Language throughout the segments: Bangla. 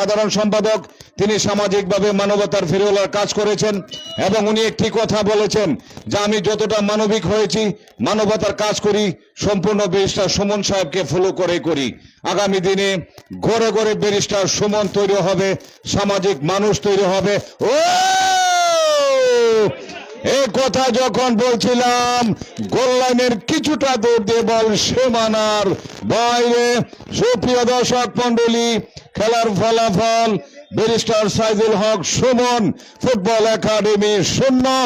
সাধারণ সম্পাদক, তিনি সামাজিকভাবে মানবতার ফিরিওয়ালার কাজ করেছেন এবং উনি একটি কথা বলেছেন যে আমি যতটা মানবিক হয়েছি, মানবতার কাজ করি, সম্পূর্ণ ব্যারিস্টার সুমন সাহেবকে ফলো করি। আগামী দিনে ঘরে ঘরে ব্যারিস্টার সুমন তৈরি হবে, সামাজিক মানুষ তৈরি হবে। ও এই কথা যখন বলছিলাম, গোল লাইনের কিছুটা দূর দিয়ে বল সীমানার বাইরে। সুপ্রিয় দর্শক মন্ডলী, খেলার ফলাফল ব্যারিস্টার সাইদুল হক সুমন ফুটবল একাডেমি 0,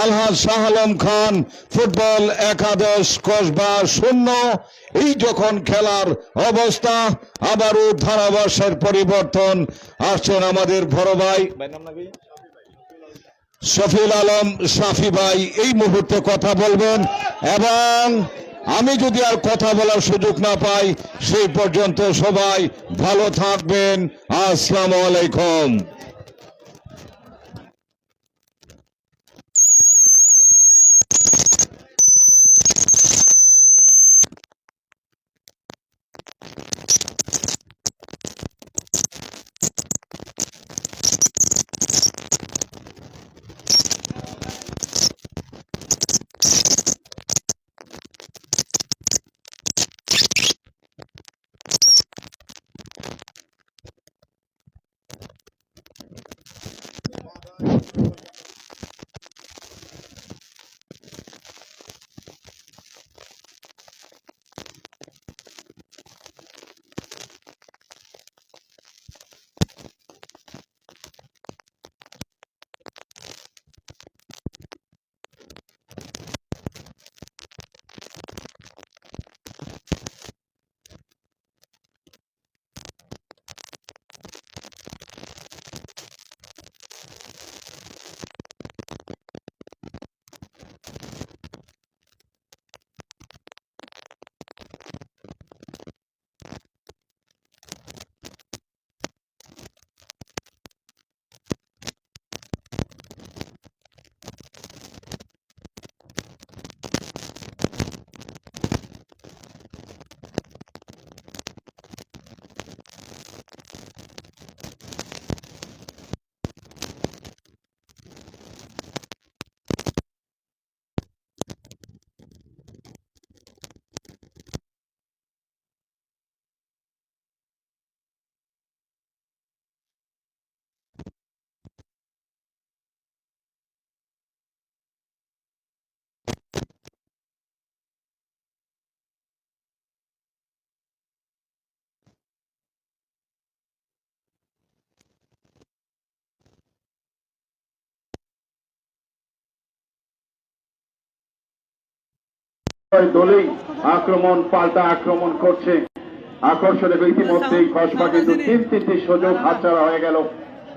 আলহাজ শাহ আলম খান ফুটবল একাদশ কসবা 0। এই যখন খেলার অবস্থা, আবারও ধারাভাষ্যের পরিবর্তন। আসছেন আমাদের বড় ভাই শফিউল আলম শাফি ভাই, এই মুহূর্তে কথা বলবেন এবং আমি যদি আর কথা বলার সুযোগ না পাই সেই পর্যন্ত সবাই ভালো থাকবেন। আসসালামু আলাইকুম। দলেই আক্রমণ পাল্টা আক্রমণ করছে। আকর্ষণে ইতিমধ্যেই কসবা কিন্তু 3টি সুযোগ হাতছাড়া হয়ে গেল,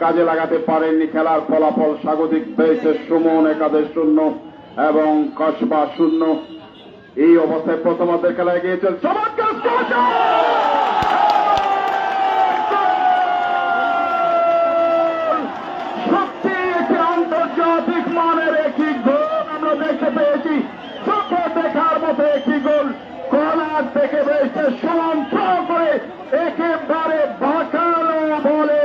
কাজে লাগাতে পারেননি। খেলার ফলাফল স্বাগতিক পেয়েছে সুমন একাদশ 0 এবং কসবা 0। এই অবস্থায় প্রথমার্ধের খেলায় গিয়েছেন চমৎকার সত্যি একটি আন্তর্জাতিক মানের একটি গোল আমরা দেখতে পেয়েছি। চোখে দেখার মতো একটি গোল, কর্নার থেকে বেশি সুমন থ্রো করে একেবারে বাঁকানো বলে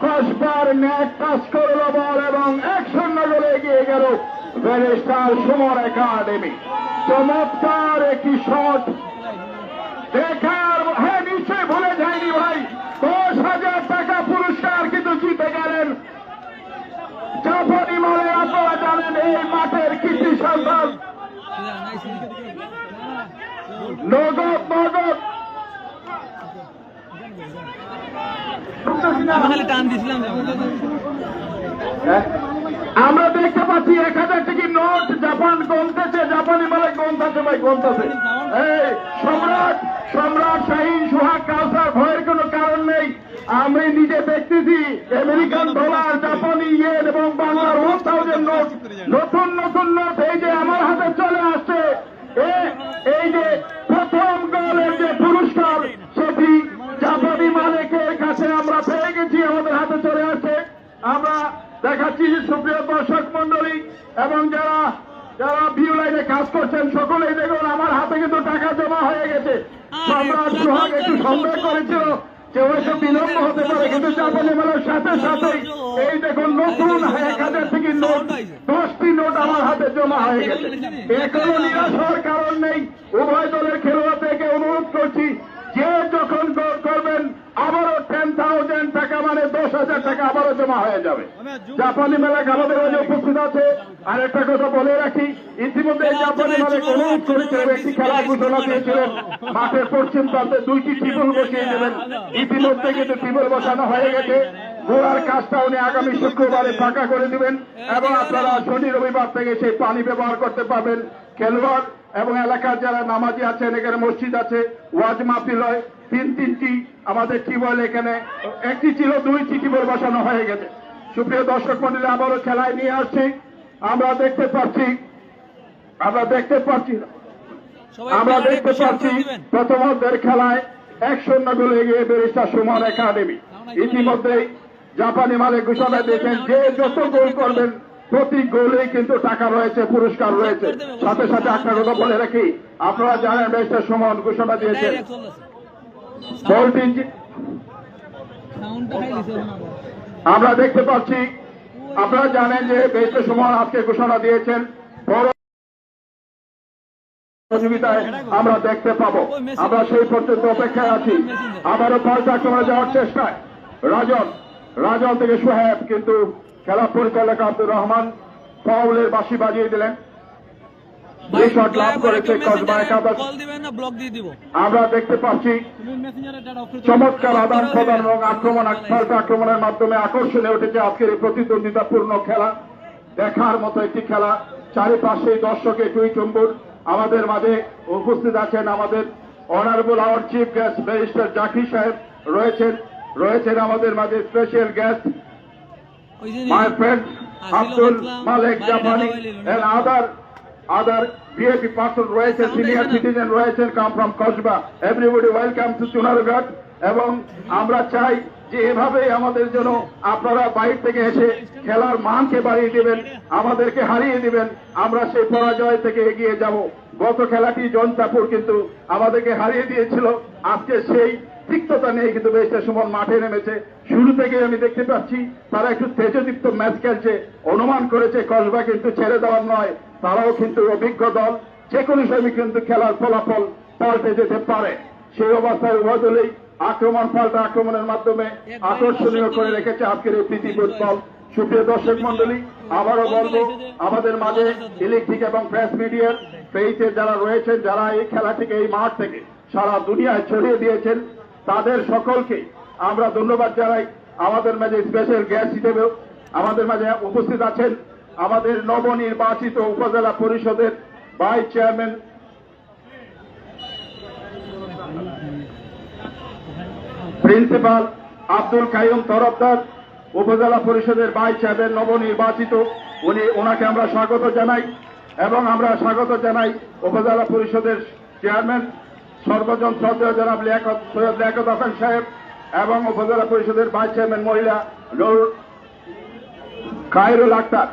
কসবার নেট টাচ করল বল এবং 1-0 গোলে এগিয়ে গেল ব্যারিস্টার সুমন একাডেমি। চমৎকার একটি শট দেখার, হ্যাঁ নিশ্চয়ই ভুলে যায়নি ভাই, 10,000 টাকা পুরস্কার কিন্তু জিতে গেলেন। জাপানি মালে আপনারা জানেন এই মাঠের কৃষি সন্তান, নগদ নগদ আমরা দেখতে পাচ্ছি 1,000 টাকি নোট জাপান গন্তেছে, জাপানি মালে গন্তাছে ভাই, গন্তাছে। এই সম্রাট সম্রাট শাহিন সোহাগ কাউসার, ভয়ের কোনো কারণ নেই। আমি নিজে দেখতেছি আমেরিকান ডলার, জাপানি ইয়েন এবং বাংলার 1000 নোট, নতুন নতুন নোট এই যে আমার হাতে চলে আসছে। এই যে প্রথম গোলের যে পুরস্কার সেটি জাপানি মালিকের কাছে আমরা পেয়ে গেছি, আমাদের হাতে চলে আসছে। আমরা দেখাচ্ছি সুপ্রিয় দর্শক মন্ডলী এবং যারা যারা ভিউ লাইনে কাজ করছেন সকলেই দেখুন আমার হাতে কিন্তু টাকা জমা হয়ে গেছে। সম্রাট সোহাগ একটু সন্দেহ করেছিল কেউ একটু বিলম্ব হতে পারে, কিন্তু জাপানি মেলার সাথে সাথে এই দেখুন নতুন 1000 থেকে নোট 10টি নোট আমার হাতে জমা হয়ে গেছে। এখনো নিরাশ হওয়ার কারণ নেই। উভয় দলের খেলোয়াড়দেরকে অনুরোধ করছি, যে যখন গোল করবেন আবারও 10,000 টাকা মানে 10,000 টাকা আবারও জমা হয়ে যাবে। জাপানি মেলায় আমাদের মাঝে উপস্থিত আছে। আর একটা কথা বলে রাখি, ইতিমধ্যে জাপানি মেলায় অনুরোধ করেছিলেন, একটি খেলার ঘোষণা দিয়েছিলেন, মাঠের পশ্চিম প্রান্তে 2টি টিবল বসিয়ে দেবেন। ইতিমধ্যে কিন্তু টিবল বসানো হয়ে গেছে। ঘোড়ার কাজটা উনি আগামী শুক্রবারে ফাঁকা করে দিবেন এবং আপনারা শনি রবিবার থেকে সেই পানি ব্যবহার করতে পারবেন। খেলোয়াড় এবং এলাকার যারা নামাজি আছেন, এখানে মসজিদ আছে, ওয়াজ মাহফিল হয়, 3টি আমাদের টিউবওয়েল, এখানে একটি ছিল 2টি টিউবওয়েল বসানো হয়ে গেছে। সুপ্রিয় দর্শক মন্ডলী, আবারও খেলায় নিয়ে আসছি। আমরা দেখতে পাচ্ছি প্রথমার্ধের খেলায় 1-0 গোলে এগিয়ে ব্যারিস্টার সুমন একাডেমি। ইতিমধ্যেই জাপানি মালিক ঘোষণা দিয়েছেন, যে যত গোল করবেন প্রতি গোলেই কিন্তু টাকা রয়েছে, পুরস্কার রয়েছে। সাথে সাথে একটা কথা বলে রাখি, আপনারা জানেন ব্যারিস্টার সুমন ঘোষণা দিয়েছেন আমরা দেখতে পাচ্ছি, আপনারা জানেন যে ব্যারিস্টার সুমন আজকে ঘোষণা দিয়েছেন প্রতিযোগিতায় আমরা দেখতে পাবো। আমরা সেই পর্যন্ত অপেক্ষায় আছি। আবারও পাল্টা আক্রমণে যাওয়ার চেষ্টায় রাজন থেকে সোহেব, কিন্তু খেলা পরিচালক আব্দুর রহমান ফাউলের বাঁশি বাজিয়ে দিলেন। শট লাভ করেছে কসবা একাদশ। আমরা দেখতে পাচ্ছি চমৎকার আদান প্রদান এবং পাল্টা আক্রমণের মাধ্যমে আকর্ষণে উঠেছে আজকের এই প্রতিদ্বন্দ্বিতাপূর্ণ খেলা। দেখার মতো একটি খেলা। চারিপাশে দর্শকের টুইটুম্বুর। আমাদের মাঝে উপস্থিত আছেন আমাদের honourable our chief guest barrister Zakir Sahib রয়েছেন আমাদের মাঝে special guest my friend Abdul Malik জাপানি and other VIP person রয়েছেন, সিনিয়র সিটিজেন রয়েছেন, come from Kasba. Everybody welcome to Chunarughat. এবং আমরা চাই যে এভাবেই আমাদের জন্য আপনারা বাইরে থেকে এসে খেলার মানকে বাড়িয়ে দিবেন, আমাদেরকে হারিয়ে দিবেন, আমরা সেই পরাজয় থেকে এগিয়ে যাব। গত খেলাটি জনতাপুর কিন্তু আমাদেরকে হারিয়ে দিয়েছিল। আজকে সেই তিক্ততা নিয়ে কিন্তু ব্যারিস্টার সুমন মাঠে নেমেছে। শুরু থেকে আমি দেখতে পাচ্ছি তারা একটু তেজদীপ্ত ম্যাচ খেলছে। অনুমান করেছে কসবা কিন্তু ছেড়ে দেওয়ার নয়, তারাও কিন্তু অভিজ্ঞ দল, যে কোনো সময় কিন্তু খেলার ফলাফল পাল্টে যেতে পারে। সেই অবস্থায় উভয় দলেই পাল্টা আক্রমণের মাধ্যমে আকর্ষণীয় করে রেখেছে আজকের এই প্রীতি ফুটবল। সুপ্রিয় দর্শক মন্ডলী, আবারও বলবো, আমাদের মাঝে ইলেকট্রিক এবং প্রেস মিডিয়ার পেজে যারা রয়েছেন, যারা এই খেলাটিকে এই মাঠ থেকে সারা দুনিয়ায় ছড়িয়ে দিয়েছেন, তাদের সকলকে আমরা ধন্যবাদ জানাই। আমাদের মাঝে স্পেশাল গেস্ট হিসেবেও আমাদের মাঝে উপস্থিত আছেন আমাদের নবনির্বাচিত উপজেলা পরিষদের vice chairman principal Abdul Kaiyum Tarafdar, upazila পরিষদের ভাইস চেয়ারম্যান নবনির্বাচিত, ওনাকে আমরা স্বাগত জানাই। এবং আমরা স্বাগত জানাই উপজেলা পরিষদের চেয়ারম্যান সর্বজন শ্রদ্ধেয় জনাব সৈয়দ লিয়াকত হোসেন সাহেব এবং উপজেলা পরিষদের ভাইস চেয়ারম্যান মহিলা খায়রুল আক্তার।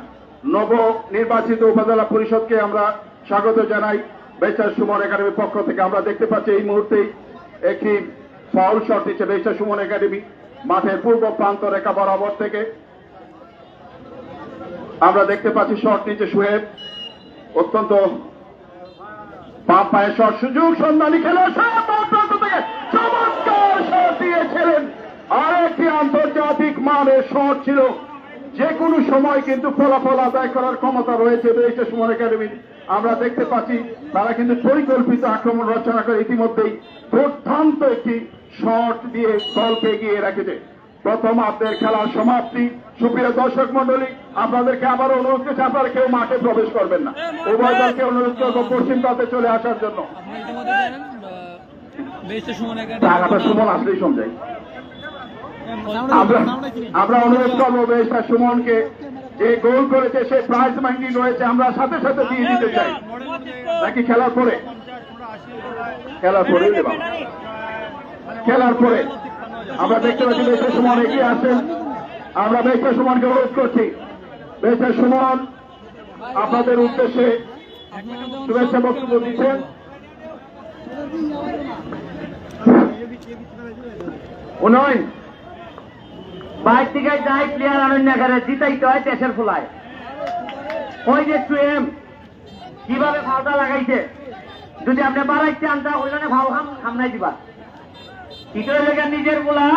নবনির্বাচিত উপজেলা পরিষদকে আমরা স্বাগত জানাই ব্যারিস্টার সুমন একাডেমির পক্ষ থেকে। আমরা দেখতে পাচ্ছি এই মুহূর্তেই একটি ফাউল শট দিচ্ছে ব্যারিস্টার সুমন একাডেমি মাঠের পূর্ব প্রান্ত রেখা বরাবর থেকে। আমরা দেখতে পাচ্ছি শট নিচ্ছে সোহেব, অত্যন্ত বাম পায়ে শট, সুযোগ সন্ধানী খেলোয়াড় থেকে চমৎকার শট দিয়েছিলেন। আর একটি আন্তর্জাতিক মানের শট ছিল। যে কোনো সময় কিন্তু ফলাফল আদায় করার ক্ষমতা রয়েছে ব্যারিস্টার সুমন একাডেমির। আমরা দেখতে পাচ্ছি তারা কিন্তু পরিকল্পিত আক্রমণ রচনা করে ইতিমধ্যেই দুর্দান্ত একটি শট দিয়ে দলকে এগিয়ে রেখেছে। প্রথমার্ধের খেলার সমাপ্তি। সুপ্রিয় দর্শক মন্ডলী, আপনাদেরকে আবারও অনুরোধ করছি, আপনারা কেউ মাঠে প্রবেশ করবেন না। উভয় দলকে অনুরোধ করবো পশ্চিম প্রান্তে চলে আসার জন্য। সুমন আসলেই সমঝাই। আমরা অনুরোধ করবো ব্যারিস্টার সুমনকে, যে গোল করেছে সে প্রাইজ মাইন্ডিং রয়েছে, আমরা সাথে সাথে দিয়ে দিতে চাই। নাকি খেলার পরে আমরা দেখতে পাচ্ছি ব্যারিস্টার সুমন এগিয়ে আসেন। আমরা ব্যারিস্টার সুমনকে অনুরোধ করছি, ব্যারিস্টার সুমন আপনাদের উদ্দেশ্যে শুভেচ্ছা বক্তব্য দিচ্ছেন। উন্নয়ন বাইর থেকে যাই প্লেয়ার আনন্দ করে জিতাইতে হয় দেশের ফুলায়। ওই যে সুয়েম কিভাবে ফালটা লাগাইছে, যদি আপনি বাড়াইতে আনতা ওইখানে ভাও সামনাই দিবা। ইটোর লেগে নিজের গুলা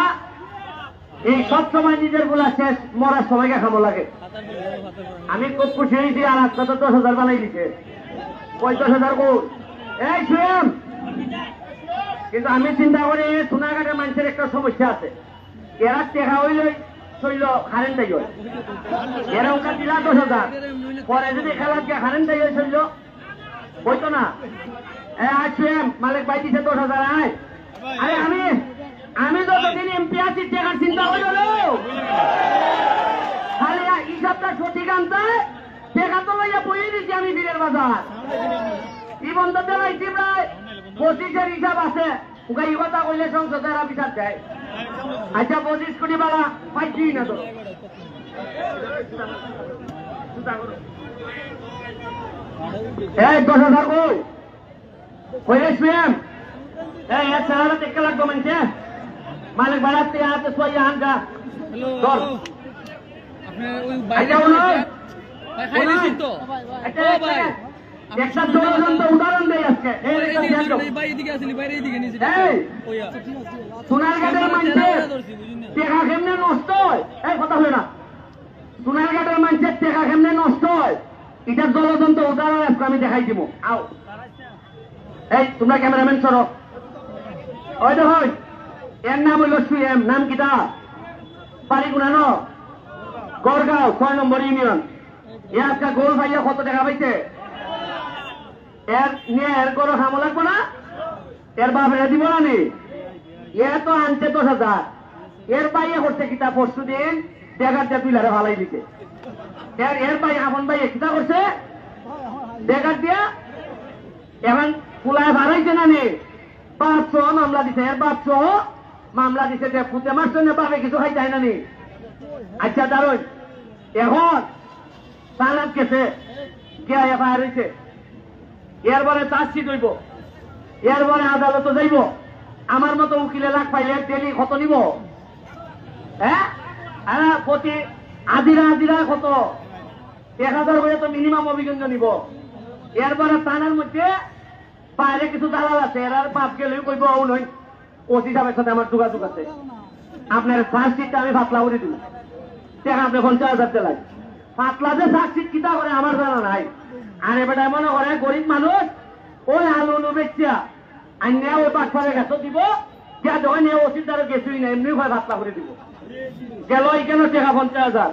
এই সব সময় নিজের গুলা শেষ মরার সময়কে খামো লাগে। আমি খুব খুশি হয়েছি, আর আজকে তো 10,000 বানাই দিছে, 50,000 কোট এই সুয়েম। কিন্তু আমি চিন্তা করি সোনাঘাটের মানুষের একটা সমস্যা আছে, এরা টেকা হইলে চলল কারেন্ট তাই হয়, এরা ওটা দিলা 10,000 পরে যদি খেলা গিয়ে কারেন্ট তাই হয় চলল হইতো না। সুয়েম মালিক ভাই দিছে 10,000 আয়। আরে আমি যতদিন এমপি আছি টেকার চিন্তা হইল খালি হিসাবটা সঠিক আনতে টেকা তো লইয়া বইয়ে দিচ্ছি আমি বীরের বাজার। ই বন্ধ দেওয়াইছি প্রায় 25-এর হিসাব আছে, ওকে এই কথা কইলে সংসদে এরা বিচার দেয়। আচ্ছা 25 কোটি বাড়া পাইছি না তো, এই 10,000 কই কইলে সুয়েম এই এক সারা দেখতে লাগবো মানুষে মালিক বাড়ার থেকে হাতে সোয়া আনকা ধর। আচ্ছা একটা জ্বলন্ত উদাহরণ দেয় আজকে সোনারঘাটের মানুষের টেকা কেমনে নষ্ট হয়, এই কথা হয় না, সোনারঘাটের মানুষের টেকা কেমনে নষ্ট হয় এটার জ্বলন্ত উদাহরণ আজকে আমি দেখাই দিব। আও এই তোমরা ক্যামেরাম্যান সরো, ওই দেখো এর নাম হইল সুয়েম, নাম কিটা বাড়ি গুনানো গড়গাঁও 6 নম্বর ইউনিয়ন। এ আজকে গোল ভাইয়া কত টাকা পাইছে, এর নিয়ে এর কোনো খামো লাগবো না, এর বাপেরা দিব না নি, এ তো আনছে 10,000, এর বাইয়ে করছে কিতা পরশু দিন দেখার দিয়ে তুইলারে ভালাই দিতে, এর ভাই আপন ভাই কিতা করছে দেখার দিয়া এখন ফুলায় ভাড়াইছে না নি 500 মামলা দিছে, এর 500 মামলা দিছে, ফুটে মাস পাবে কিছু খাই যায় না নি। আচ্ছা দারুন এখন তালাক গেছে কে এফআইআর হয়েছে, এরপরে চার্জশিট হইব, এরপরে আদালতে যাইব, আমার মতো উকিলে লাখ পাইলে ডেলি কত নিব, হ্যাঁ প্রতি আদিরা কত 1,000 করে তো মিনিমাম অভিযোগ নিব। এরপরে থানার মধ্যে বাইরে কিছু দালাল আছে, এর বাপ গেলে কইব ও নই ওসি সাহেবের সাথে আমার যোগাযোগ আছে, আপনার চার্জশিটটা আমি ফাতলা করে দিব, টাকা আপনি 50,000 চালাই। ফাতলা যে চার্জশিট কিতা করে আমার জানা নাই। আর এবার মনে করে গরিব মানুষ ওই আলু বেচিয়া আইনে ওই বাটফারে গেছো দিব, যা যখন ওসির দ্বারা গেছুই না এমনি ভাই ফাতলা করে দিব, গেল কেন টাকা 50,000।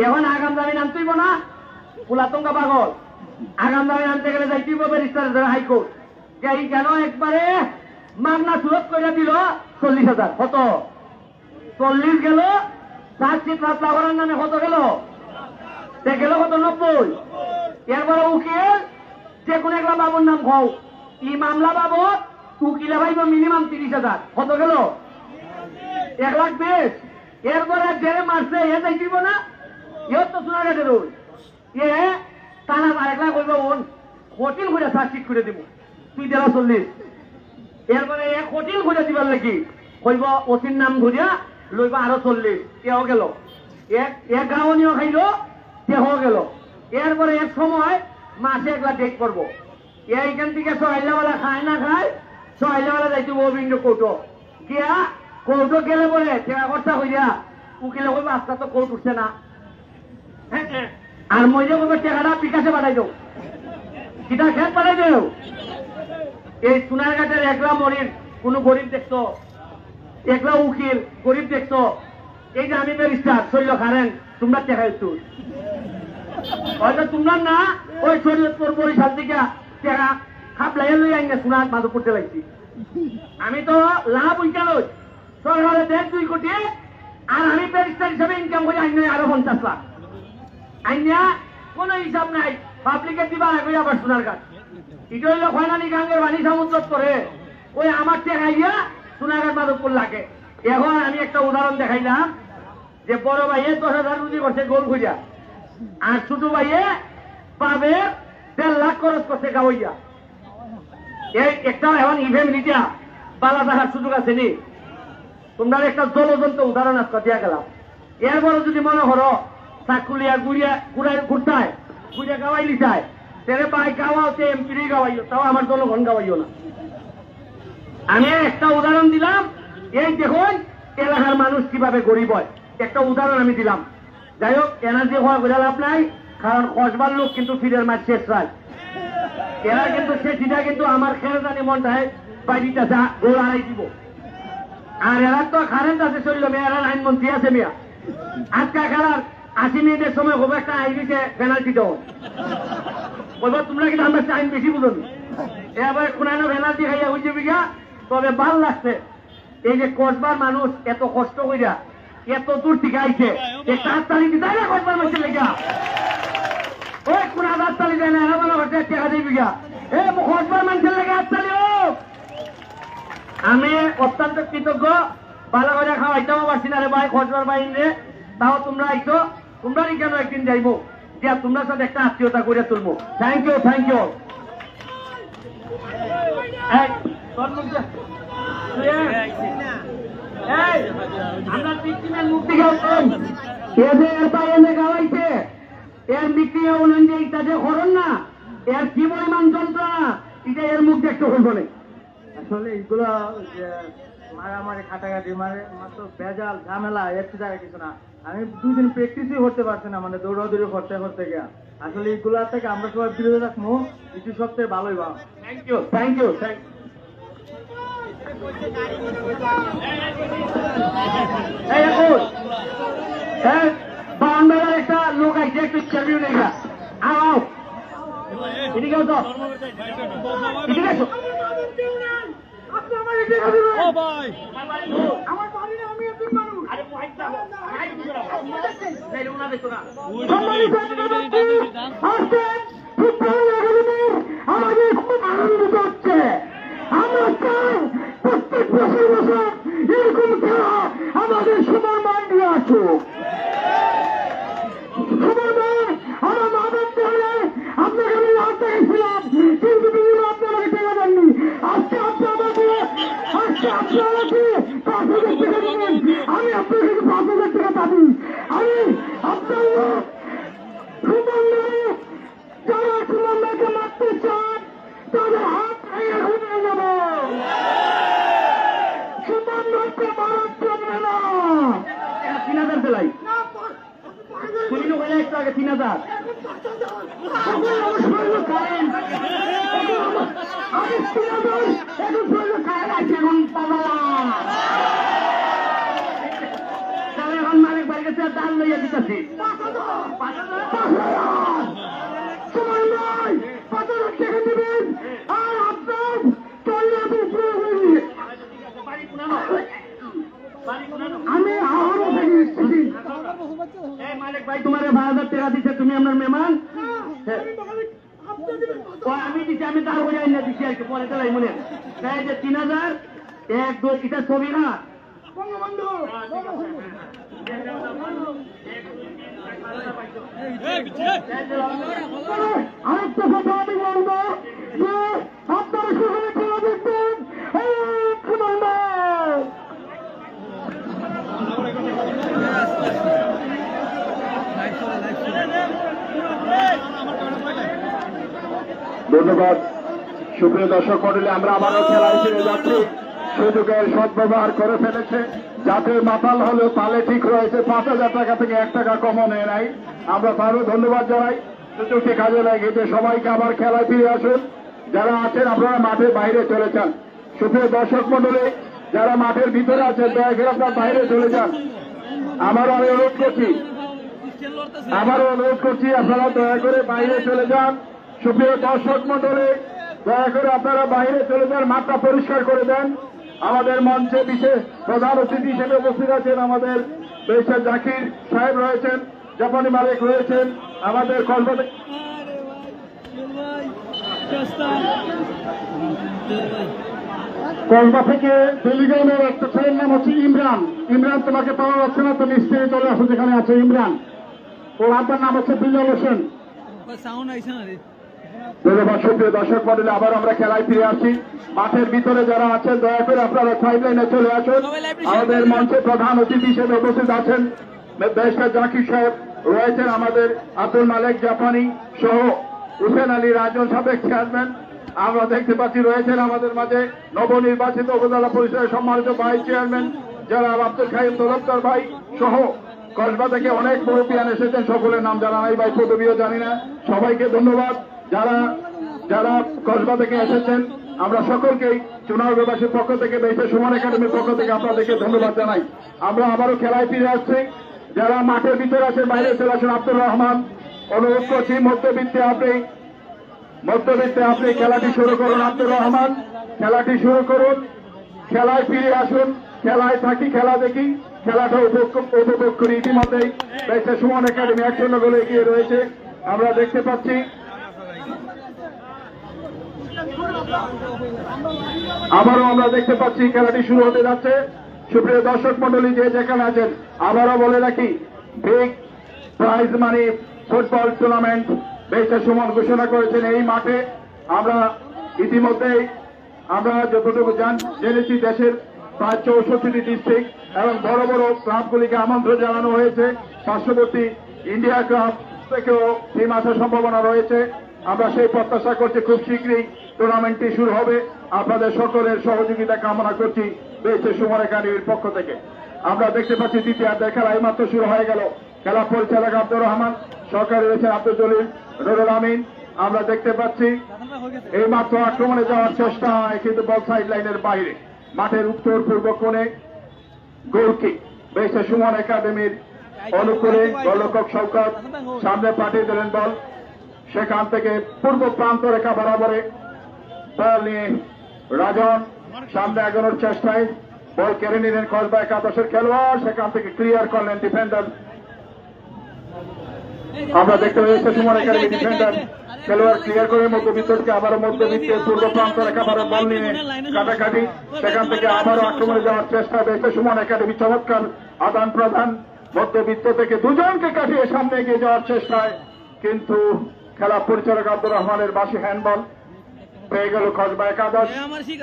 এখন আগাম জামিন আনতেইব না, পুলাতঙ্কা পাগল, আগাম জামিন আনতে গেলে যাইতেইব ব্যারিস্টার হাইকোর্ট, এই কেন একবারে মামলা সুরত করে দিল 40,000 কত 40 গেল, চার্জশিট ফাতলা করার নামে কত গেল, সে গেল কত 90। এরপরে উকিল যে কোন একটা বাবুর নাম খাও, ই মামলা বাবদ উকিলে ভাইব মিনিমাম 30,000 কত গেল 1,20,000। এরপরে যে মারছে এ যাই দিব না, এর তো সোনাঘাটের রোড, এ টানা 1,00,000 করবো কঠিন করে চার্জশিট করে দিব, তুই দেওয়া 40। এরপরে এ কঠিন করে দিবার লাগি কইব ওসির নাম ধরিয়া লইবা আরো 40, এও গেল, এক গাঁৱনীয় খাইল তেও গেল। এরপরে এক সময় মাসে 1,00,000 ডেট করবো, এইখান থেকে সহাইলাওয়ালা খায় না খায় সহাইলাওয়ালা যাইতে বিভিন্ন কৌটো গিয়া কৌটো গেলে বলে টেকা খরচা হইয়া উকিলে কইব আজকে তো কোর্ট উঠছে না, আর মই যে কইব টেকাটা বিকাশে পাঠাই দেও, কিটা খেত পাঠাই দেও। এই সোনারঘাটের 1,00,000 মরির কোন গরিব দেখতো, 1,00,000 উকিল গরিব দেখতো, এই যে আমি ব্যারিস্টার শৈল খারেন তোমরা টেকা একটু হয়তো তোমরা না ওই শরীয়তপুর বরিশাল থেকে টেকা খাপলাই লই আইনে সোনার মাধব করতে লাগছি। আমি তো লাভ উইটা লই সরকারের 1.5-2 কোটি, আর আমি ব্যারিস্টার হিসাবে ইনকাম করি আইনে আরো 50 লাখ, আইনা কোন হিসাব নাই, পাবলিকের দিবা লাগবে আবার সোনার গাছ। এটা হইল খয়নানি গাঙ্গের বাণী সমুদ্র করে ওই আমার টেকাইয়া সোনারঘাট মাধবপুর লাগে। এখন আমি একটা উদাহরণ দেখাইলাম যে বড় ভাইয়ে 10,000 রুজি করছে গোল খুঁজা, আর ছোট ভাইয়ে পাবে 1.5 লাখ খরচ করছে গাওয়াইয়া। এই একটা এখন ইভেন্ট নিটা বালা দেখার সুযোগ আছে নি, তোমরা একটা জলজন্ত উদাহরণ আজকে দিয়া গেলাম। এরপরে যদি মনে করো চাকুলিয়া ঘুরতায় ঘুরিয়া গাওয়াইলি চায় তেরে ভাই গাওয়াও সে এমপিরই গাওয়াইও, তাও আমার জনগণ গাওয়াইও না। আমি একটা উদাহরণ দিলাম, এই দেখুন এলাকার মানুষ কিভাবে গরিব হয়, একটা উদাহরণ আমি দিলাম। যাই হোক এনার্জি হওয়া বোঝা লাভ নাই, কারণ কসবার লোক কিন্তু ফিরের মাছ শেষ রায় এরা কিন্তু সেটা কিন্তু আমার খেলে জানি মনটায় বাইরিটা যা গোল আড়াই দিব। আর এরা তো কারেন্ট আছে চলল মেয়ে, এরা আইনমন্ত্রী আছে মেয়া। আজকে খেলার 80 মিনিটের সময় হবে একটা আইনিতে পেনাল্টি দেওয়া বলবো, তোমরা কিন্তু আমরা টাইম বেশি বুঝুন। এবার কোনানো পেনাল্টি খাইয়া হইছে বিঘা, তবে ভাল লাগছে এই যে কসবার মানুষ এত কষ্ট কইরা এত দূর থেকে আইছে, একটা হাততালি দিতে না কসবার মানুষের লেগা। ওই কোন হাততালি দেয় না, এরা মনে করছে টাকা দিয়ে বিঘা, এ কসবার মানুষের লেগে হাততালি হোক। আমি অত্যন্ত কৃতজ্ঞ, ভালো করে খাওয়াইতেও পারছি না রে ভাই খসবার বাইরে, তাও তোমরা আইছো, তোমরাই কেন একদিন যাইবো যে তোমরা সাথে একটা আত্মীয়তা করে তুলবো। Thank you, thank you. আমরা সিকিমের মুক্তি গাওয়াই এর বাইরে গাওয়াইছে, এর বিক্রি অনুযায়ী তাদের হরণ না, এর কি পরিমাণ যন্ত্রণা এটা এর মুখ দেখতে হইব না। আসলে এইগুলো মারামারি খাটাখাটি মাত্র ভেজাল ঝামেলা, এর জায়গায় কিছু না। আমি 2 দিন প্র্যাকটিসই করতে পারছি না, মানে দৌড়াদৌড়ি করতে করতে গিয়া। আসলে এইগুলা থেকে আমরা সবাই বিরত রাখবো, কিছু সবচেয়ে ভালোই বা। Thank you, thank you, thank বাউন্ডারের একটা লোক আইছে, একটু ইন্টারভিউ নেগা। আও এদিকে তো এদিকে আসো। আমার বাড়ি না, আমি একজন মানুষ। আরে পয়সা আমাদের খুব আনন্দিত হচ্ছে। আমরা চাই প্রত্যেক বছর বছর এরকম খেলা আমাদের সবার মাইন্ডে আসুক। আমার মা বাবা হলে আপনাকে আমি লাভ দেখেছিলাম, কিন্তু বিভিন্ন আপনারা টাকা দেননি। আজকে আপনি আমাকে 5,000 টাকা দেবেন, আমি আপনার কাছে 5,000 টাকা পাবি। আমি আপনার যারা সুমন্দাকে মারতে চান তাদের হাত ভেঙে ঘুমিয়ে যাব। সুমন্দাকে মারার জন্য না। 3,000 দিলাই শুনিল বলে একটু আগে 3,000 এখন মালিক বাড়ি গেছে দান লইয়া দিতেছি। সময় নয়, 5,000 টাকা দেবেন আর আপনার আমি আহরও থেকে এসেছি। মালিক ভাই তোমার 5,000 টাকা দিচ্ছে, তুমি আপনার মেহমান। আমি দিচ্ছি, আমি তার বলে আইনা দিচ্ছি আর কি, পরে চালাই মনে তাই যে 3,000 1 2 এটা ছবি না বঙ্গবন্ধু। আরেকটা কথা আমি বলবো যে আপনারা সেখানে খেলা দেখবেন। ধন্যবাদ। সুপ্রিয় দর্শক মন্ডলী, আমরা আবারও খেলায় ফিরে যাচ্ছি। সুযোগের সদ্ব্যবহার করে ফেলেছে, যাতে মাতাল হলেও তালে ঠিক রয়েছে। 5,000 টাকা থেকে 1 টাকা কমও নেয় নাই। আমরা তারও ধন্যবাদ জানাই। সুযোগটি কাজে লাগিয়েছে। সবাইকে আবার খেলায় ফিরে আসুন। যারা আছেন আপনারা মাঠের বাইরে চলে যান। সুপ্রিয় দর্শক মন্ডলী, যারা মাঠের ভিতরে আছেন দয়া করে আপনারা বাইরে চলে যান। আমি অনুরোধ করছি আপনারা দয়া করে বাইরে চলে যান। সুপ্রিয় দর্শক মন্ডলী, দয়া করে আপনারা বাইরে চলে যান, মাঠটা পরিষ্কার করে দেন। আমাদের মঞ্চে বিশেষ প্রধান অতিথি হিসেবে উপস্থিত আছেন আমাদের ব্যারিস্টার জাকির সাহেব রয়েছেন, জাপানি মালিক রয়েছেন, আমাদের কসবা থেকে বেলিগামের একটা ছেলের নাম হচ্ছে ইমরান। ইমরান তোমাকে পাওয়া যাচ্ছে না, তো নিশ্চয়ই চলে আসো যেখানে আছে ইমরান। ওর আব্বার নাম হচ্ছে বিল্লাল হোসেন। ধন্যবাদ। সুপ্রিয় দর্শক মন্ডলী, আবার আমরা খেলায় ফিরে আসছি। মাঠের ভিতরে যারা আছেন দয়া করে আপনারা সাইড লাইনে চলে আসুন। আমাদের মঞ্চে প্রধান অতিথি হিসেবে উপস্থিত আছেন ব্যারিস্টার জাকির সাহেব, রয়েছেন আমাদের আব্দুল মালেক জাপানি সহ হুসেন আলী রাজন সাবেক চেয়ারম্যান। আমরা দেখতে পাচ্ছি রয়েছেন আমাদের মাঝে নবনির্বাচিত উপজেলা পরিষদের সম্মানিত ভাইস চেয়ারম্যান যারা আব্দুল খাইম তলবকার ভাই সহ কসবা থেকে অনেক মুরব্বিয়ান এসেছেন, সকলের নাম জানা নাই ভাই, পদবিও জানি না। সবাইকে ধন্যবাদ যারা যারা কসবা থেকে এসেছেন। আমরা সকলকেই চুনারগড়বাসীর পক্ষ থেকে বেশি সুমন একাডেমির পক্ষ থেকে আপনাদেরকে ধন্যবাদ জানাই। আমরা আবারও খেলায় ফিরে আসছি। যারা মাঠের ভিতরে আছেন বাইরে চলে আসেন। আব্দুর রহমান, অনুরোধ করছি মধ্যবিত্তে আপনি খেলাটি শুরু করুন। আব্দুর রহমান, খেলাটি শুরু করুন। খেলায় ফিরে আসুন, খেলায় থাকি, খেলা দেখি, খেলাটা উপভোগ করি। ইতিমধ্যেই বেশি সুমন একাডেমি 1-0 গোলে এগিয়ে রয়েছে আমরা দেখতে পাচ্ছি। আবারও আমরা দেখতে পাচ্ছি খেলাটি শুরু হতে যাচ্ছে। সুপ্রিয় দর্শক মন্ডলী যে যেখানে আছেন, আবারও বলে রাখি big prize money football tournament বেশি সুমন ঘোষণা করেছেন এই মাঠে। আমরা ইতিমধ্যেই আমরা যতটুকু জেনেছি দেশের প্রায় 64টি ডিস্ট্রিক্ট এবং বড় বড় ক্লাবগুলিকে আমন্ত্রণ জানানো হয়েছে। পার্শ্ববর্তী ইন্ডিয়া ক্লাব থেকেও টিম আসার সম্ভাবনা রয়েছে। আমরা সেই প্রত্যাশা করছি খুব শীঘ্রই টুর্নামেন্টটি শুরু হবে। আপনাদের সকলের সহযোগিতা কামনা করছি বেশি সুমন একাডেমির পক্ষ থেকে। আমরা দেখতে পাচ্ছি দ্বিতীয়ার্ধের খেলা এইমাত্র শুরু হয়ে গেল। খেলা পরিচালক আব্দুর রহমান, সহকারী রয়েছেন আব্দুল জলিল, নুরুল আমিন। আমরা দেখতে পাচ্ছি এইমাত্র আক্রমণে যাওয়ার চেষ্টা হয় কিন্তু বল সাইড লাইনের বাইরে। মাঠের উত্তর পূর্ব কোণে গোলকিক বেশি সুমন একাডেমির অনুকূলে গোলরক্ষক শওকত সামনে পাঠিয়ে দিলেন বল। সেখান থেকে পূর্ব প্রান্ত রেখা বরাবরে বল নিয়ে রাজন সামনে এগোনোর চেষ্টায় বল কেড়ে নিলেন কসবা একাদশের খেলোয়াড়। সেখান থেকে ক্লিয়ার করলেন ডিফেন্ডার। আমরা দেখতে পেয়েছি সুমন একাডেমি ডিফেন্ডার খেলোয়াড় ক্লিয়ার করে মধ্যবিত্তকে আবারও মধ্যবিত্তে পূর্ব প্রান্ত রেখা বল নিয়ে কাটাকাটি। সেখান থেকে আবারও আক্রমণে যাওয়ার চেষ্টা বেশি সুমন একাডেমি। চমৎকার আদান প্রদান মধ্যবিত্ত থেকে দুজনকে কাটিয়ে সামনে এগিয়ে যাওয়ার চেষ্টায়, কিন্তু খেলা পরিচালক আব্দুর রহমানের বাসি হ্যান্ডবল পেয়ে গেল কসবা একাদশ।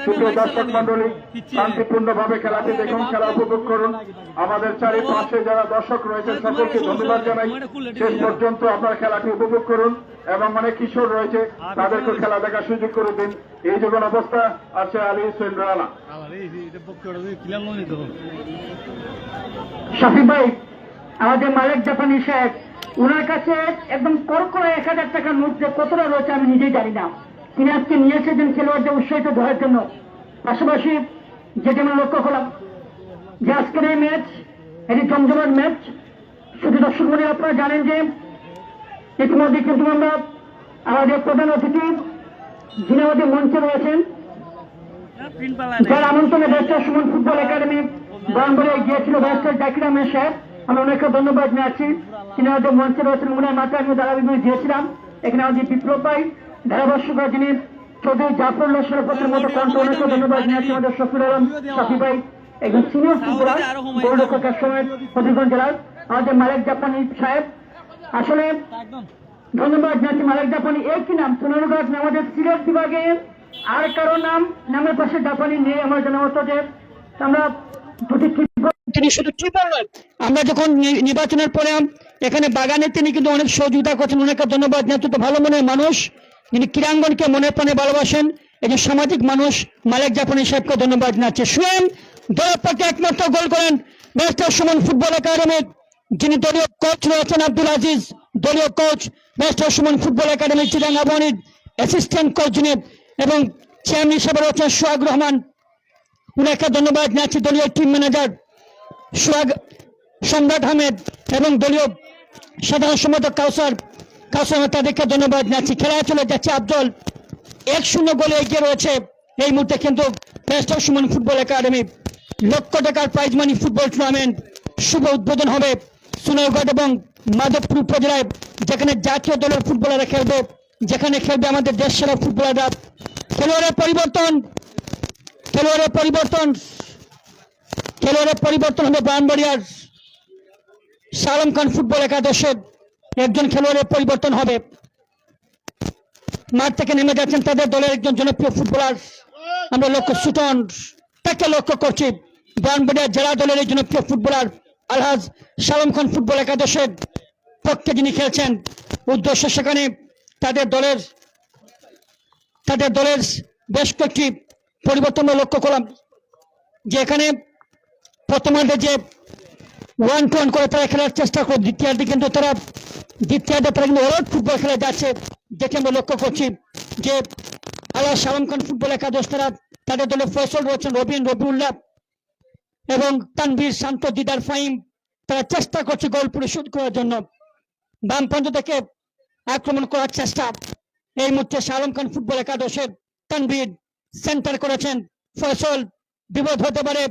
সুপ্রিয় দর্শক মন্ডলী, শান্তিপূর্ণভাবে খেলাটি দেখুন, খেলা উপভোগ করুন। আমাদের চারিপাশে যারা দর্শক রয়েছেন সকলকে ধন্যবাদ জানাই। শেষ পর্যন্ত আপনার খেলাটি উপভোগ করুন এবং অনেক কিশোর রয়েছে তাদেরকে খেলা দেখার সুযোগ করে দিন। এই যখন অবস্থা আছে আলী হোসেন রানা। শাফি ভাই, আমাদের মালিক জাপানি সাহেব, ওনার কাছে একদম করকরে 1000 টাকার নোট যে কতটা রয়েছে আমি নিজেই জানি না। তিনি আজকে নিয়ে এসেছেন খেলোয়াড়দের উৎসাহিত ধরার জন্য। পাশাপাশি যেটা আমরা লক্ষ্য করলাম যে আজকের এই ম্যাচ এটি জমজমাট ম্যাচ। শুধু দর্শক মনে আপনারা জানেন যে ইতিমধ্যে কিন্তু আমরা আমাদের প্রধান অতিথি যিনি আমাদের মঞ্চে রয়েছেন, যার আমন্ত্রণে ব্যারিস্টার সুমন ফুটবল একাডেমি বরণবরে গিয়েছিল ব্যারিস্টার জাকির আহমেদ সাহেব, আমরা অনেক ধন্যবাদ জানাচ্ছি। তিনি আমাদের মঞ্চে রয়েছেন, ওনার মাথায় আমি ধারাবাহিক দিয়েছিলাম। এখানে আমাদের বিপ্লব ভাই ধারাভাষ্যকার যিনি চৌধুরী জাফরুল্লাহ সরপতের মতো কণ্ঠ, অনেক ধন্যবাদ জানাচ্ছি আমাদের শফিউল আলম শাফি ভাই, একজন সিনিয়র ফুটবলার গোলরক্ষক এক সময় হবিগঞ্জ জেলার। আমাদের মালিক জাপানি সাহেব, আসলে ধন্যবাদ জানাচ্ছি মালিক জাপানি। একই নাম সোনারগাঁও আমাদের সিলেট বিভাগে আর কারো নামের পাশে জাপানি নেই। আমার জানা মতো যে আমরা তিনি শুধু ট্রিপল নয়, আমরা যখন নির্বাচনের পরে এখানে বাগানে তিনি কিন্তু অনেক সহযোগিতা করছেন। অনেক ধন্যবাদ জানাচ্ছি। তো ভালো মনের মানুষ, যিনি ক্রীড়াঙ্গনকে মনে প্রাণে ভালোবাসেন, এই যে সামাজিক মানুষ মালিক জাপানি সাহেবকে ধন্যবাদ জানাচ্ছে। সুয়েন দলের পক্ষে একমাত্র গোল করেন ব্যারিস্টার সুমন ফুটবল একাডেমির যিনি দলীয় কোচ রয়েছেন আব্দুল আজিজ, দলীয় coach barrister Suman football academy চিটাঙ্গা বনির অ্যাসিস্ট্যান্ট কোচ যিনি এবং চেয়ারম্যান হিসেবে রয়েছেন সোহাগ রহমান, উনাকে ধন্যবাদ জানাচ্ছি। দলীয় টিম ম্যানেজার সোহাগ সম্রাট আহমেদ এবং দলীয় সাধারণ সম্পাদক কাউসার তাদেরকে ধন্যবাদ জানাচ্ছি। খেলা চলে যাচ্ছে আফজল 1-0 গোলে এগিয়ে রয়েছে এই মুহূর্তে কিন্তু ব্যারিস্টার সুমন ফুটবল একাডেমি। লক্ষ টাকার প্রাইজ মানি ফুটবল টুর্নামেন্ট শুভ উদ্বোধন হবে সোনারগাঁও এবং মাধবপুর উপজেলায়, যেখানে জাতীয় দলের ফুটবলাররা খেলবে, যেখানে খেলবে আমাদের দেশ সেরা ফুটবলাররা। খেলোয়াড়ের পরিবর্তন হবে ব্রাহ্মণবাড়িয়ার সালাম খান ফুটবল একাদশের একজন খেলোয়াড়ের পরিবর্তন হবে। মাঠ থেকে নেমে যাচ্ছেন তাদের দলের একজন জনপ্রিয় ফুটবলার, আমরা লক্ষ্য সুটন তাকে লক্ষ্য করছি। ব্রাহ্মণবাড়িয়া জেলা দলের এই জনপ্রিয় ফুটবলার আলহাজ সালাম খান ফুটবল একাদশের পক্ষে যিনি খেলছেন, উদ্দেশ্য সেখানে তাদের দলের বেশ কয়েকটি পরিবর্তন লক্ষ্য করলাম। যে এখানে প্রথমার্ধে যে 1-1 করে তারা খেলার চেষ্টা করে, দ্বিতীয়ার্ধে কিন্তু তারা কিন্তু অলআউট ফুটবল খেলে যাচ্ছে, যেটি আমরা লক্ষ্য করছি। যে আলহাজ সালাম খান ফুটবল একাদশ তাদের দলে ফয়সল রয়েছেন, রবিউল্লাহ এবং তানভীর, শান্ত, দিদার, ফাহিম, তারা চেষ্টা করছে গোল পরিশোধ করার জন্য। বামপন্থ থেকে আক্রমণ করার চেষ্টা, এই মুহূর্তে সালাম খান ফুটবল একাদশের তানভীর সেন্টার করেছেন, ফয়সল, বিপদ হতে পারে,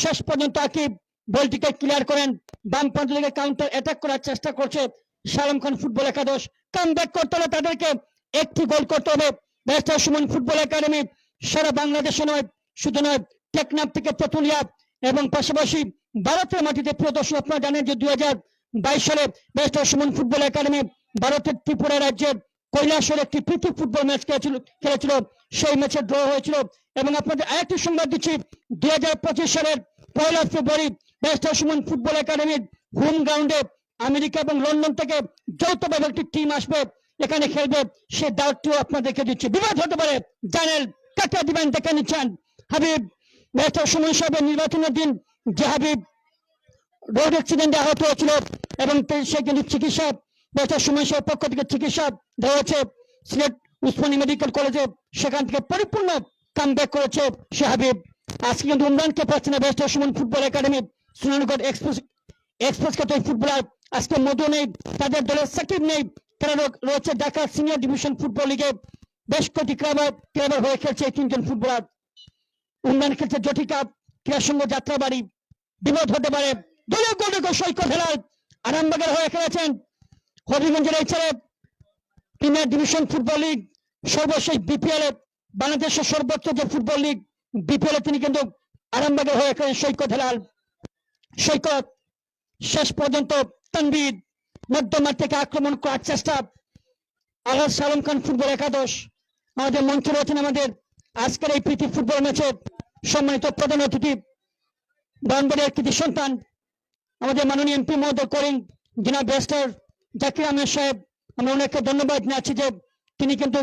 শেষ পর্যন্ত আকিব বলটিকে ক্লিয়ার করেন। বামপন্থ থেকে কাউন্টার অ্যাটাক করার চেষ্টা করছে সালাম খান ফুটবল একাদশ। কামব্যাক করতে হলে তাদেরকে একটি গোল করতে হবে। ব্যারিস্টার সুমন ফুটবল একাডেমি সারা বাংলাদেশে নয়, শুধু নয়, টেকনাফ থেকে তেতুলিয়া এবং পাশাপাশি ভারতের মাটিতে, প্রিয় দর্শক আপনারা জানেন যে 2022 সালে ব্যারিস্টার সুমন ফুটবল একাডেমি ভারতের ত্রিপুরা রাজ্যের কৈলাসের একটি প্রীতি ফুটবল ম্যাচ খেলেছিল, সেই ম্যাচে ড্র হয়েছিল। এবং আপনাদের আরেকটি সংবাদ দিচ্ছি, 2025 সালের 1 ফেব্রুয়ারি ব্যারিস্টার সুমন ফুটবল একাডেমির হোম গ্রাউন্ডে আমেরিকা এবং লন্ডন থেকে যৌথভাবে একটি টিম আসবে, এখানে খেলবে, সে দায়িত্বও আপনাদেরকে দিচ্ছে। বিবাদ হতে পারে, জানেন কাকে দিবেন দেখে নিচ্ছেন। হাবিব ব্যারিস্টার সুমন সাহেবের নির্বাচনের দিন যে হাবিব রোড অ্যাক্সিডেন্টে আহত হয়েছিল এবং সে কিন্তু চিকিৎসা, ব্যারিস্টার সুমন সাহেবের পক্ষ থেকে চিকিৎসা দেওয়া হয়েছে সিলেট উসমানী মেডিকেল কলেজে, সেখান থেকে পরিপূর্ণ কামব্যাক করেছে সে হাবিব। আজকে কিন্তু উমরানকে পাচ্ছে না barrister Suman football academy, Sunangarh express কে ফুটবলার আজকে মধু নেই, তাদের দলের সাকিব নেই, তারা রয়েছে ঢাকা সিনিয়র ডিভিশন ফুটবল লিগে বেশ কয়েকটি ক্লাবের হয়ে খেলছে এই 3 জন ফুটবলার। উন্নয়ন খেলছে জটিকা ক্রীড়া সংঘ যাত্রাবাড়ি, বিপদ হতে পারে, দলীয় গোলযোগ্য সৈকত হেলাল আরামবাগের হয়ে খেলেছেন, হবিগঞ্জের এই ছেলে প্রিমিয়ার ডিভিশন ফুটবল লিগ, সর্বশেষ বিপিএল বাংলাদেশের সর্বোচ্চ যে ফুটবল লিগ বিপিএল তিনি কিন্তু আরামবাগের হয়ে খেলেন সৈকত হেলাল। সৈকত শেষ পর্যন্ত তানভীর মধ্যমাঠ থেকে আক্রমণ করার চেষ্টা, আলহাজ সালাম খান ফুটবল একাদশ। আমাদের মঞ্চে রয়েছেন আমাদের আজকের এই প্রীতি ফুটবল ম্যাচে সম্মানিত প্রধান অতিথি, ব্রাহ্মণবাড়িয়ার কৃতি সন্তান, আমাদের মাননীয় এমপি মহোদয় করিম জনাব ব্যারিস্টার জাকির আহমেদ সাহেব। আমরা ওনাকে ধন্যবাদ জানাচ্ছি যে তিনি কিন্তু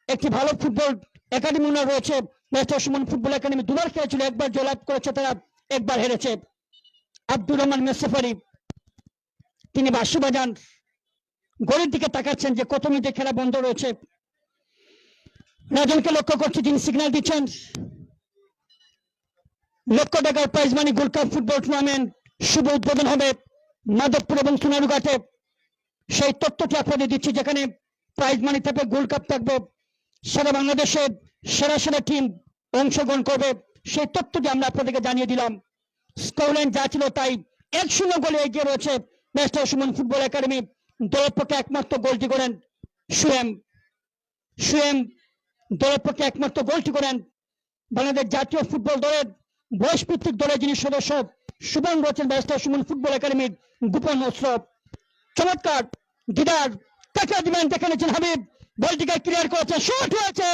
একটি ভালো ফুটবল একাডেমি ওনার রয়েছে, ব্যারিস্টার সুমন ফুটবল একাডেমি 2 বার খেলেছিল, 1 বার জয়লাভ করেছে তারা, 1 বার হেরেছে। আব্দুর রহমান মেসেফারি তিনি বাঁশিবাজান গড়ের দিকে তাকাচ্ছেন যে কত মিনিটে খেলা বন্ধ রয়েছে। রাজনকে লক্ষ্য করছে, তিনি সিগন্যাল দিচ্ছেন। লক্ষ টাকার prize money gold cup football tournament শুভ উদ্বোধন হবে মাধবপুর এবং সোনারুঘাটে। সেই তথ্যটি আপনাদের দিচ্ছি, যেখানে প্রাইজ মানি থাকবে, গোল্ড কাপ থাকবে, সারা বাংলাদেশের সেরা সেরা টিম অংশগ্রহণ করবে, সেই তথ্যটি আমরা আপনাদেরকে জানিয়ে দিলাম। স্কোরলাইন যা ছিল তাই 1-0 গোলে এগিয়ে রয়েছে ব্যারিস্টার সুমন ফুটবল একাডেমি। দলের পক্ষে একমাত্র গোলটি করেন সুয়েম দলের পক্ষে একমাত্র গোলটি করেন বাংলাদেশ জাতীয় ফুটবল দলের বয়সভিত্তিক দলের যিনি সদস্য সুবন রয়েছেন ব্যারিস্টার সুমন ফুটবল একাডেমির গোপন অস্ত্র। চমৎকার দিদার, কাকে দিবেন দেখে নিচ্ছেন, হাবিব বলটিকে ক্লিয়ার করেছে, শট হয়েছে,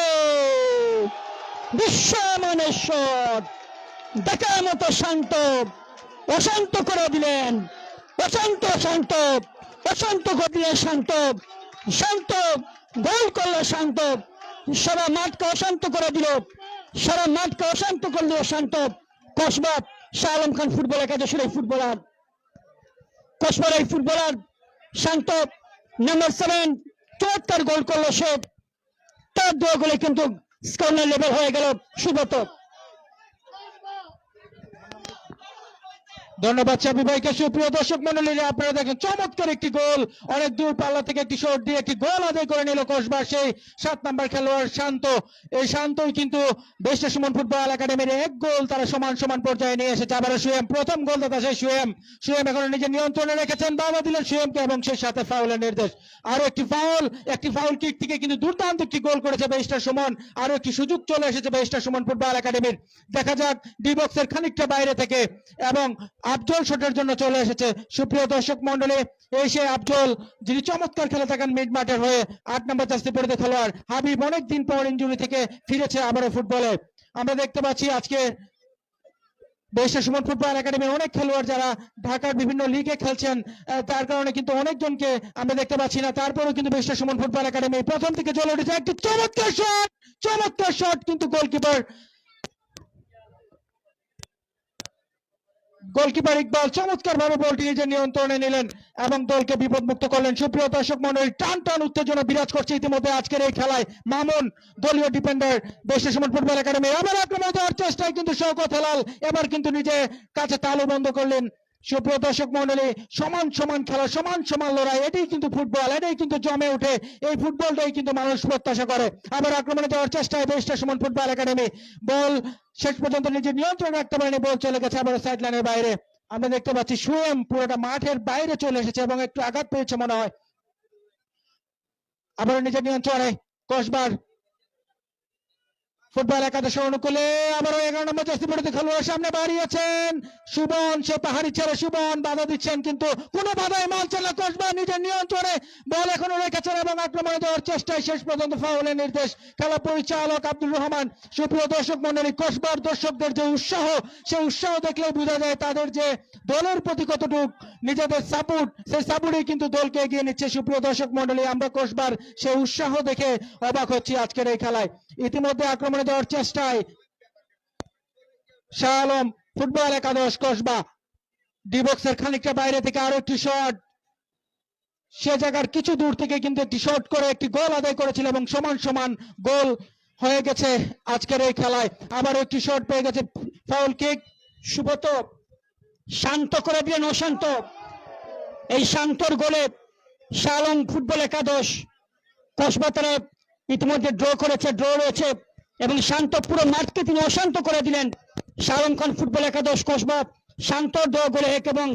বিশ্বমানের শট, দেখার মতো শান্ত, অশান্ত করে দিলেন, অশান্ত করে দিলেন শান্ত গোল করলো শান্ত, সারা মাঠকে অশান্ত করে দিল, শান্ত। কসবা শাহ আলম খান ফুটবল একাদশের এই ফুটবলার, কসবার এই ফুটবলার শান্ত নাম্বার 7 চমৎকার গোল করলো সে, তার 2 গোলে কিন্তু স্কোর লেভেল হয়ে গেল। সুব্রত, ধন্যবাদ শাফি ভাইকে। সুপ্রিয় দর্শক মন্ডলী, আপনারা দেখেন চমৎকার একটি গোল, অনেক দূর পাল্লা থেকে একটি শট দিয়ে একটি গোল আদায় করে নিল কসবার সেই 7 নম্বর খেলোয়াড় শান্ত। এই শান্তই কিন্তু ব্যারিস্টার সুমন ফুটবল একাডেমির 1 গোল তারা সমান পর্যায়ে নিয়ে এসেছে। আবার সুয়েম প্রথম গোলদাতা, সেই সুয়েম এখন নিজের নিয়ন্ত্রণে রেখেছেন, বাবা দিলেন সুয়েমকে এবং সেই সাথে ফাউলের নির্দেশ। আরো একটি ফাউল কিক থেকে কিন্তু দুর্দান্ত একটি গোল করেছে ব্যারিস্টার সুমন। আরো একটি সুযোগ চলে এসেছে ব্যারিস্টার সুমন ফুটবল একাডেমির, দেখা যাক ডি বক্সের খানিকটা বাইরে থেকে, এবং আফজল শটের জন্য চলে এসেছে। সুপ্রিয় দর্শক মন্ডলী, এই সেই আফজল যিনি চমৎকার খেলে থাকেন মিড মাঠের হয়ে। 8 নম্বর জার্সি পরিহিত খেলোয়াড় হাবিব অনেকদিন পর ইনজুরি থেকে ফিরেছে আবারও ফুটবলে। আমরা দেখতে পাচ্ছি আজকে বেশির সুমন ফুটবল একাডেমির অনেক খেলোয়াড় যারা ঢাকার বিভিন্ন লিগে খেলছেন, তার কারণে কিন্তু অনেকজনকে আমরা দেখতে পাচ্ছি না। তারপরেও কিন্তু বেশির সুমন ফুটবল একাডেমি প্রথম থেকে জ্বলে উঠেছে একটি চমৎকার শট কিন্তু গোলকিপার ইকবাল চমৎকার ভাবে বলটি নিজের নিয়ন্ত্রণে নিলেন এবং দলকে বিপদমুক্ত করলেন। সুপ্রিয় দর্শক মন্ডলী, টান উত্তেজনা বিরাজ করছে ইতিমধ্যে আজকের এই খেলায়। মামুন দলীয় ডিফেন্ডার বেশির সুমন ফুটবল একাডেমি, আবার আক্রমণ দেওয়ার চেষ্টায় কিন্তু শওকত হেলাল এবার কিন্তু নিজে কাছে তালু বন্ধ করলেন। সুপ্রিয় দর্শক মন্ডলী, সমান খেলা, সমান লড়াই, এটাই কিন্তু ফুটবল, এটাই কিন্তু জমে ওঠে। এই ফুটবলটাই কিন্তু মানুষ প্রত্যাশা করে। আবার আক্রমণে যাওয়ার চেষ্টায় বেশির সুমন ফুটবল একাডেমি, বল শেষ পর্যন্ত নিজের নিয়ন্ত্রণ রাখতে পারেনি, বল চলে গেছে আবার সাইড লাইনের বাইরে। আমরা দেখতে পাচ্ছি সুয়েম পুরোটা মাঠের বাইরে চলে এসেছে এবং একটু আঘাত পেয়েছে মনে হয়। আবার নিজের নিয়ন্ত্রণে কসবার ফুটবল একাদশের অনুকূলে আবারও 11 নম্বর জার্সি পরিহিত খেলোয়াড় সামনে বাড়িয়েছেন সুবন, সে পাহাড়ি ছেড়ে সুবন বাধা দিচ্ছেন কিন্তু কোনো বাধাই মানছেন না কসবা, নিজের নিয়ন্ত্রণে বল এখনো রেখেছেন এবং আক্রমণে যাওয়ার চেষ্টায় শেষ পর্যন্ত ফাউলের নির্দেশ খেলা পরিচালক আব্দুর রহমান। সুপ্রিয় দর্শক মন্ডলী, কসবার দর্শকদের যে উৎসাহ, সেই উৎসাহ দেখলে বোঝা যায় তাদের যে দলের প্রতি কতটুক নিজেদের সাপোর্ট, সেই সাপোর্টই কিন্তু দলকে এগিয়ে নিচ্ছে। সুপ্রিয় দর্শক মন্ডলী, আমরা কসবার সেই উৎসাহ দেখে অবাক হচ্ছি আজকের এই খেলায়। ইতিমধ্যে আক্রমণে দেওয়ার চেষ্টায় শাহ আলম ফুটবল একাদশ কসবা, ডি বক্সের খানিকটা বাইরে থেকে আরো একটি শট, সে জায়গার কিছু দূর থেকে কিন্তু একটি শট করে একটি গোল আদায় করেছিল এবং সমান গোল হয়ে গেছে আজকের এই খেলায়। আবার একটি শট পেয়ে গেছে, ফাউল কিক। সুব্রত শান্ত করে দিলেন অশান্ত, এই শান্তর গোলে শাহ আলম ফুটবল একাদশ কসবা তারা ইতিমধ্যে ড্র রয়েছে এবং শান্ত পুরো মাঠকে তিনি অশান্ত করে দিলেন। শাহ আলম খান ফুটবল একাদশ কসবা, শান্তর দোয়া গোলে 1 এবং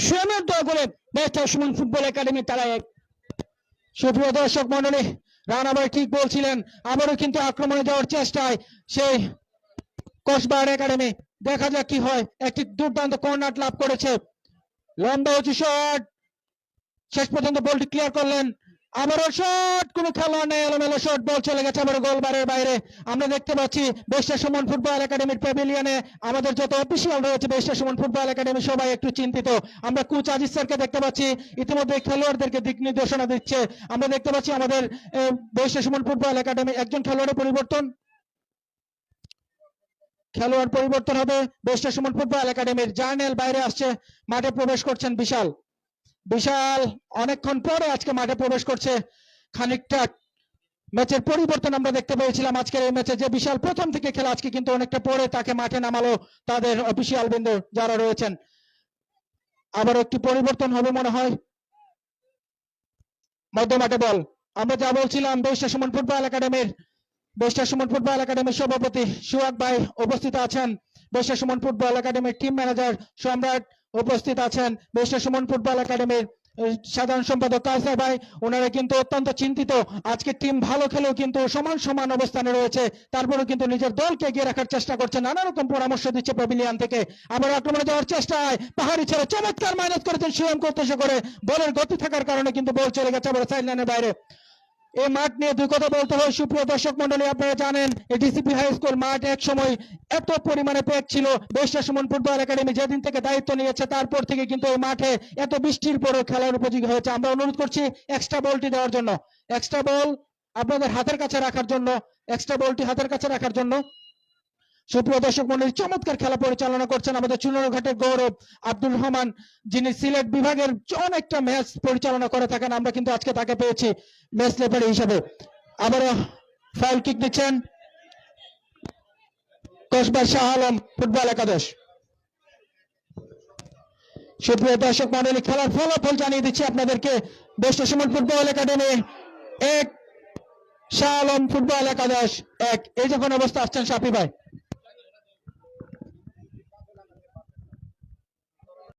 সুয়েমের দোয়া গোলে বেশির সুমন ফুটবল একাডেমি তারা 1। সুপ্রিয় দর্শক মন্ডলী, রানা ভাই ঠিক বলছিলেন, আবারও কিন্তু আক্রমণে যাওয়ার চেষ্টায় সেই কসবার একাডেমি, দেখা যাক কি হয়। একটি দুর্দান্ত কর্নার লাভ করেছে, লম্বা উঁচু শট, শেষ পর্যন্ত বলটি ক্লিয়ার করলেন। আবারও শট, কোনো খেলোয়াড় নেই, এলোমেলো শট, বল চলে গেছে আবার গোলবারের বাইরে। আমরা দেখতে পাচ্ছি বেশির সুমন ফুটবল একাডেমির প্যাভিলিয়নে আমাদের যত অফিসিয়াল রয়েছে বেশির সুমন ফুটবল একাডেমি সবাই একটু চিন্তিত। আমরা কোচ আজিজ স্যারকে দেখতে পাচ্ছি ইতিমধ্যে খেলোয়াড়দেরকে দিক নির্দেশনা দিচ্ছে। আমরা দেখতে পাচ্ছি আমাদের বেশির সুমন ফুটবল একাডেমি একজন খেলোয়াড় পরিবর্তন হবে। বেশির সুমন ফুটবল একাডেমির জার্নেল বাইরে আসছে, মাঠে প্রবেশ করছেন বিশাল অনেকক্ষণ পরে আজকে মাঠে প্রবেশ করছে। খানিকটা ম্যাচের পরিবর্তন আমরা দেখতে পেয়েছিলাম আজকের এই ম্যাচে, যে বিশাল প্রথম থেকে খেলা, আজকে কিন্তু অনেকটা পরে তাকে মাঠে নামালো তাদের অফিসিয়াল বিন্দু যারা রয়েছেন। আবার একটি পরিবর্তন হবে মনে হয় মধ্যমাঠে বল। আমরা যা বলছিলাম বেশির সুমন ফুটবল একাডেমির সভাপতি সুহাগ ভাই উপস্থিত আছেন, বেশির সুমন ফুটবল একাডেমির টিম ম্যানেজার সম্রাট উপস্থিত আছেন, বেশির সুমন ফুটবল একাডেমির সাধারণ সম্পাদক কাউসার ভাই, ওনারা কিন্তু অত্যন্ত চিন্তিত। আজকে টিম ভালো খেলেও কিন্তু সমান অবস্থানে রয়েছে, তারপরেও কিন্তু নিজের দলকে এগিয়ে রাখার চেষ্টা করছে, নানা রকম পরামর্শ দিচ্ছে প্যাভিলিয়ন থেকে। আবার আক্রমণে যাওয়ার চেষ্টায় পাহাড়ি ছেড়ে চমৎকার মাইনাস করেছেন সুয়েম করতেছে করে, বলের গতি থাকার কারণে কিন্তু বল চলে গেছে আবার সাইড লাইনের বাইরে। এই মাঠ নিয়ে দুই কথা বলতে হয় সুপ্রিয় দর্শক মন্ডলী, আপনারা জানেন এই ডিসিপি হাই স্কুল মাঠ এক সময় এত পরিমাণে প্যাক ছিল। বেশির সুমন ফুটবল একাডেমি যেদিন থেকে দায়িত্ব নিয়েছে তারপর থেকে কিন্তু এই মাঠে এত বৃষ্টির পরও খেলার উপযোগী হয়েছে। আমরা অনুরোধ করছি এক্সট্রা বলটি দেওয়ার জন্য, এক্সট্রা বল আপনাদের হাতের কাছে রাখার জন্য, এক্সট্রা বলটি হাতের কাছে রাখার জন্য। সুপ্রিয় দর্শক মন্ডলী, চমৎকার খেলা পরিচালনা করছেন আমাদের চুনারঘাটের গৌরব আব্দুর রহমান, যিনি সিলেট বিভাগের অনেকটা ম্যাচ পরিচালনা করে থাকেন। আমরা কিন্তু আজকে তাকে পেয়েছি ম্যাচ রেফারি হিসাবে। আবারও ফাউল কিক দিচ্ছেন কসবার শাহ আলম ফুটবল একাদশ। সুপ্রিয় দর্শক মন্ডলী, খেলার ফলাফল জানিয়ে দিচ্ছি আপনাদেরকে। বেশির Suman football academy 1, Shah Alam football একাদশ 1। এই যখন অবস্থা আসছেন সাফি ভাই।